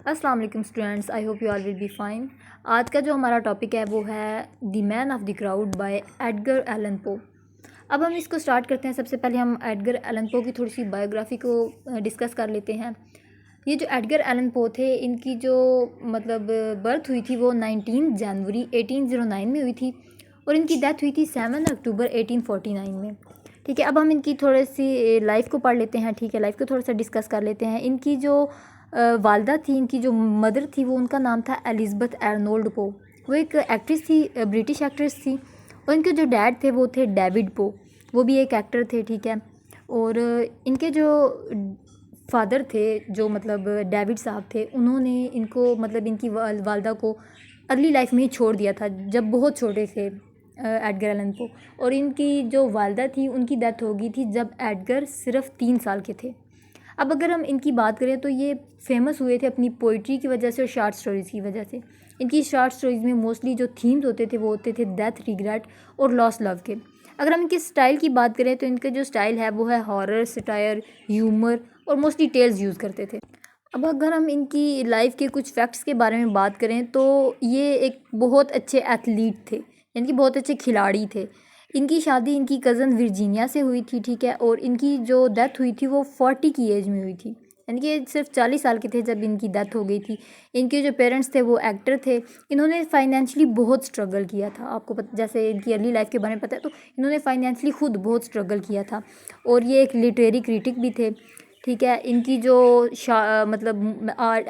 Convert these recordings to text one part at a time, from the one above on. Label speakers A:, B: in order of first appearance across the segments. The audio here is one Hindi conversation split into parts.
A: अस्सलाम वालेकुम students, I hope you all will be fine. आज का जो हमारा टॉपिक है वो है the man of the crowd by Edgar Allan Poe. अब हम इसको स्टार्ट करते हैं। सबसे पहले हम एडगर एलन पो की थोड़ी सी बायोग्राफी को डिस्कस कर लेते हैं। ये जो एडगर एलन पो थे, इनकी जो बर्थ हुई थी वो 19 जनवरी 1809 में हुई थी और इनकी डेथ हुई थी 7 अक्टूबर 1849 में। ठीक है, अब हम इनकी थोड़ी सी लाइफ को पढ़ लेते हैं। ठीक है, लाइफ को थोड़ा सा डिस्कस कर लेते हैं। इनकी जो वालदा थी, इनकी जो मदर थी, वो उनका नाम था एलिज़ाबेथ आर्नोल्ड पो। वो एक एक्ट्रेस थी, ब्रिटिश एक्ट्रेस थी। और इनके जो डैड थे वो थे डेविड पो, वो भी एक एक्टर थे। ठीक है, और इनके जो फादर थे, जो डेविड साहब थे, उन्होंने इनको इनकी वालदा को अर्ली लाइफ में ही छोड़ दिया था जब बहुत छोटे थे एडगर एलन पो। और इनकी जो वालदा थी उनकी डेथ हो गई थी जब एडगर सिर्फ 3 साल के थे। अब अगर हम इनकी बात करें तो ये फेमस हुए थे अपनी पोइट्री की वजह से और शॉर्ट स्टोरीज़ की वजह से। इनकी शॉर्ट स्टोरीज़ में मोस्टली जो थीम्स होते थे वो होते थे डेथ, रिग्रेट और लॉस लव के। अगर हम इनके स्टाइल की बात करें तो इनका जो स्टाइल है वो है हॉरर, सटायर, ह्यूमर और मोस्टली टेल्स यूज़ करते थे। अब अगर हम इनकी लाइफ के कुछ फैक्ट्स के बारे में बात करें तो ये एक बहुत अच्छे एथलीट थे, यानी कि बहुत अच्छे खिलाड़ी थे। इनकी शादी इनकी कज़न वर्जीनिया से हुई थी। ठीक है, और इनकी जो डेथ हुई थी वो 40 की एज में हुई थी, यानी कि सिर्फ 40 साल के थे जब इनकी डेथ हो गई थी। इनके जो पेरेंट्स थे वो एक्टर थे। इन्होंने फाइनेंशियली बहुत स्ट्रगल किया था। आपको जैसे इनकी अर्ली लाइफ के बारे में पता है तो इन्होंने फाइनेंशियली खुद बहुत स्ट्रगल किया था। और ये एक लिटरेरी क्रिटिक भी थे। ठीक है, इनकी जो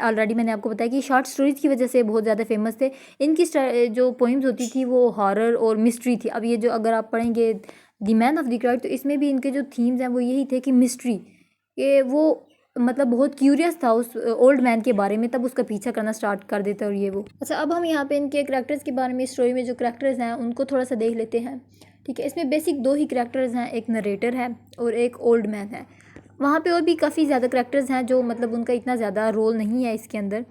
A: ऑलरेडी मैंने आपको बताया कि शॉर्ट स्टोरीज़ की वजह से बहुत ज़्यादा फेमस थे। इनकी जो पोइम्स होती थी वो हॉरर और मिस्ट्री थी। अब ये जो अगर आप पढ़ेंगे the man of the crowd तो इसमें भी इनके जो थीम्स हैं वो यही थे कि मिस्ट्री, ये वो बहुत क्यूरियस था उस ओल्ड मैन के बारे में, तब उसका पीछा करना स्टार्ट कर देता और ये वो। अच्छा, अब हम यहाँ पे इनके करैक्टर्स के बारे में, स्टोरी में जो करैक्टर्स हैं उनको थोड़ा सा देख लेते हैं। ठीक है, इसमें बेसिक 2 ही करैक्टर्स हैं, एक नरेटर है और एक ओल्ड मैन है। वहाँ पे और भी काफ़ी ज़्यादा करैक्टर्स हैं जो उनका इतना ज़्यादा रोल नहीं है इसके अंदर।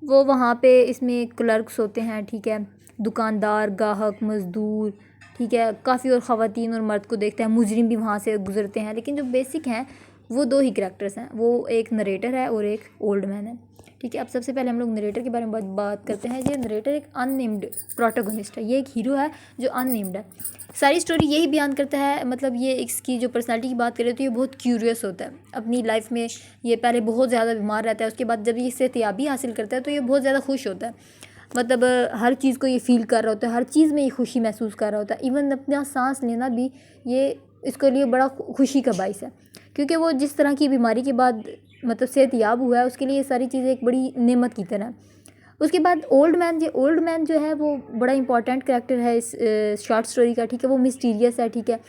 A: वो वहाँ पे इसमें क्लर्क्स होते हैं। ठीक है, दुकानदार, गाहक, मज़दूर। ठीक है, काफ़ी और ख़वातीन और मर्द को देखते हैं, मुजरिम भी वहाँ से गुजरते हैं। लेकिन जो बेसिक हैं वो 2 ही करैक्टर्स हैं, वो एक नरेटर है और एक ओल्ड मैन है। ठीक है, अब सबसे पहले हम लोग नरेटर के बारे में बात करते हैं। ये नरेटर एक अननेम्ड प्रोटोगोनिस्ट है, ये एक हीरो है जो अननेम्ड है। सारी स्टोरी यही बयान करता है। ये इसकी जो पर्सनालिटी की बात करें तो ये बहुत क्यूरियस होता है। अपनी लाइफ में ये पहले बहुत ज़्यादा बीमार रहता है, उसके बाद जब ये सेहतयाबी हासिल करता है तो ये बहुत ज़्यादा खुश होता है। हर चीज़ को ये फील कर रहा होता है, हर चीज़ में ये खुशी महसूस कर रहा होता है। इवन अपना सांस लेना भी ये इसके लिए बड़ा खुशी का बाइस है, क्योंकि वो जिस तरह की बीमारी के बाद सेहतयाब हुआ है उसके लिए ये सारी चीज़ें एक बड़ी नेमत की तरह। उसके बाद ओल्ड मैन जो है वो बड़ा इंपॉर्टेंट करैक्टर है इस शॉर्ट स्टोरी का। ठीक है, वो मिस्टीरियस है। ठीक है,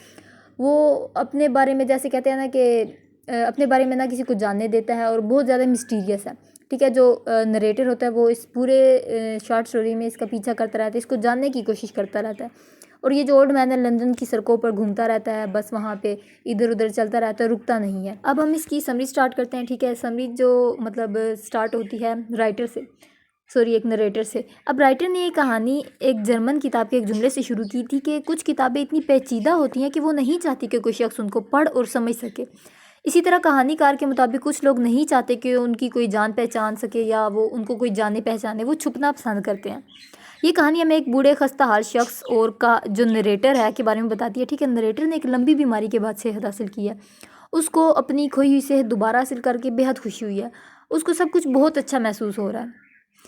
A: वो अपने बारे में जैसे कहते हैं ना कि अपने बारे में ना किसी को जानने देता है और बहुत ज़्यादा मिस्टीरियस है। ठीक है, जो नरेटर होता है वो इस पूरे शॉर्ट स्टोरी में इसका पीछा करता रहता है, इसको जानने की कोशिश करता रहता है। और ये जो ओल्ड मैन है लंदन की सड़कों पर घूमता रहता है, बस वहाँ पे इधर उधर चलता रहता है, रुकता नहीं है। अब हम इसकी समरी स्टार्ट करते हैं। ठीक है, समरी जो स्टार्ट होती है एक नरेटर से। अब राइटर ने ये कहानी एक जर्मन किताब के एक जुमले से शुरू की थी कि कुछ किताबें इतनी पेचीदा होती हैं कि वो नहीं चाहती कि कोई शख्स उनको पढ़ और समझ सके। इसी तरह कहानीकार के मुताबिक कुछ लोग नहीं चाहते कि उनकी कोई जान पहचान सके या वो उनको कोई जाने पहचाने, वो छुपना पसंद करते हैं। ये कहानी हमें एक बूढ़े खस्ता हाल शख्स और का जो नरेटर है के बारे में बताती है। ठीक है, नरेटर ने एक लंबी बीमारी के बाद सेहत हासिल की है। उसको अपनी खोई हुई सेहत दोबारा हासिल करके बेहद खुशी हुई है। उसको सब कुछ बहुत अच्छा महसूस हो रहा है,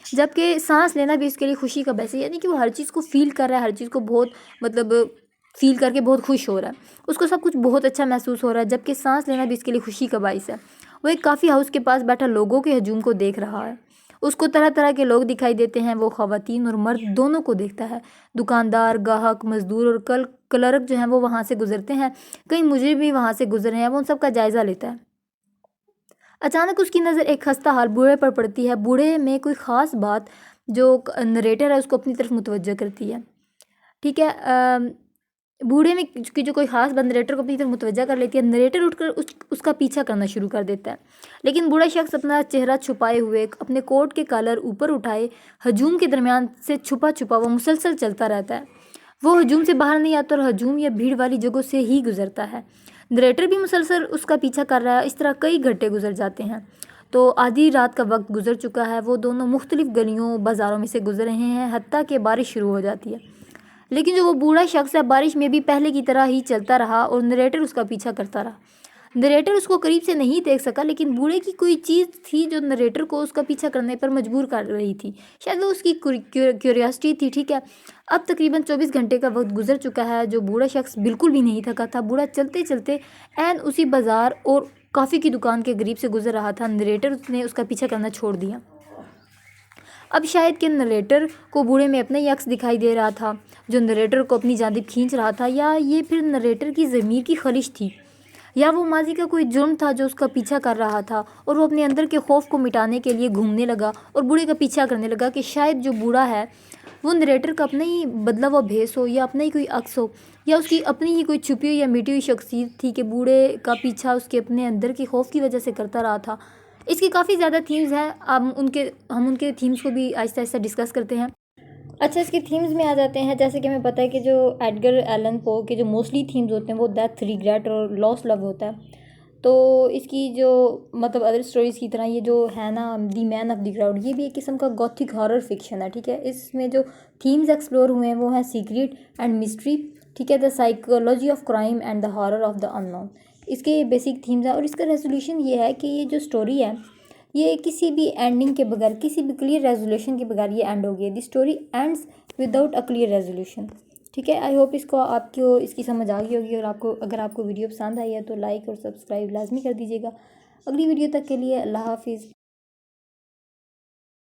A: जबकि सांस लेना भी उसके लिए खुशी का बायस है। यानी कि वो हर चीज़ को फील कर रहा है, हर चीज़ को बहुत फील करके बहुत खुश हो रहा है। उसको सब कुछ बहुत अच्छा महसूस हो रहा है, जबकि सांस लेना भी इसके लिए खुशी का बायस है। वो एक काफ़ी हाउस के पास बैठा लोगों के हजूम को देख रहा है। उसको तरह तरह के लोग दिखाई देते हैं। वो ख़वातीन और मर्द दोनों को देखता है। दुकानदार, गाहक, मज़दूर और क्लर्क जो हैं वो वहाँ से गुजरते हैं। कई मुजरिम भी वहाँ से गुजर रहे हैं, वो उन सब का जायज़ा लेता है। अचानक उसकी नज़र एक खस्ता हाल बूढ़े पर पड़ती है। बूढ़े में कोई ख़ास बात जो नरेटर है उसको अपनी तरफ मुतवज्जह करती है। ठीक है, बूढ़े में की जो कोई ख़ास बात नरेटर को अपनी तरफ मुतवज्जह कर लेती है। नरेटर उठकर उसका पीछा करना शुरू कर देता है, लेकिन बूढ़ा शख्स अपना चेहरा छुपाए हुए, अपने कोट के कॉलर ऊपर उठाए, हजूम के दरमियान से छुपा छुपा वो मुसलसल चलता रहता है। वो हजूम से बाहर नहीं आता और हजूम या भीड़ वाली जगहों से ही गुजरता है। नरेटर भी मुसलसल उसका पीछा कर रहा है। इस तरह कई घंटे गुजर जाते हैं। तो आधी रात का वक्त गुजर चुका है, वो दोनों मुख्तलिफ गलियों बाज़ारों में से गुजर रहे हैं, हत्ता कि बारिश शुरू हो जाती है। लेकिन जो वो बूढ़ा शख्स है बारिश में भी पहले की तरह ही चलता रहा और नरेटर उसका पीछा करता रहा। नरेटर उसको करीब से नहीं देख सका, लेकिन बूढ़े की कोई चीज़ थी जो नरेटर को उसका पीछा करने पर मजबूर कर रही थी। शायद वो उसकी क्यूरियोसिटी थी, ठीक है। अब तकरीबन 24 घंटे का वक्त गुजर चुका है। जो बूढ़ा शख्स बिल्कुल भी नहीं थका था। बूढ़ा चलते चलते एन उसी बाज़ार और कॉफ़ी की दुकान के करीब से गुजर रहा था। नरेटर ने उसका पीछा करना छोड़ दिया। अब शायद कि नरेटर को बूढ़े में अपना ही अक्स दिखाई दे रहा था जो नरेटर को अपनी जानिब खींच रहा था, या ये फिर नरेटर की ज़मीर की खलिश थी, या वो माजी का कोई जुर्म था जो उसका पीछा कर रहा था और वो अपने अंदर के खौफ को मिटाने के लिए घूमने लगा और बूढ़े का पीछा करने लगा कि शायद जो बूढ़ा है वो नरेटर का अपना ही बदला हुआ भेस हो, या अपना ही कोई अक्स हो, या उसकी अपनी ही कोई छुपी हुई या मिटी हुई शख्सियत थी कि बूढ़े का पीछा उसके अपने अंदर के खौफ की वजह से करता रहा था। इसकी काफ़ी ज़्यादा थीम्स हैं। हम उनके थीम्स को भी आहिस्ता आहिस्ता डिस्कस करते हैं। अच्छा, इसके थीम्स में आ जाते हैं। जैसे कि हमें पता है कि जो एडगर एलन पो के जो मोस्टली थीम्स होते हैं वो डेथ, रिग्रेट और लॉस लव होता है। तो इसकी जो मतलब अदर स्टोरीज़ की तरह ये जो है ना the man of the crowd, ये भी एक किस्म का गॉथिक हॉरर फिक्शन है, ठीक है। इसमें जो थीम्स एक्सप्लोर हुए हैं वो हैं सीक्रेट एंड मिस्ट्री, ठीक है, the psychology of crime and the horror of the unknown. इसके बेसिक थीम्स है और इसका रेजोल्यूशन ये है कि ये जो स्टोरी है ये किसी भी एंडिंग के बगैर, किसी भी क्लियर रेजोल्यूशन के बगैर ये एंड हो गई है। The story ends without a clear resolution, ठीक है। आई होप आपको इसकी समझ आ गई होगी। और अगर आपको वीडियो पसंद आई है तो लाइक और सब्सक्राइब लाजमी कर दीजिएगा। अगली वीडियो तक के लिए अल्लाह हाफिज़।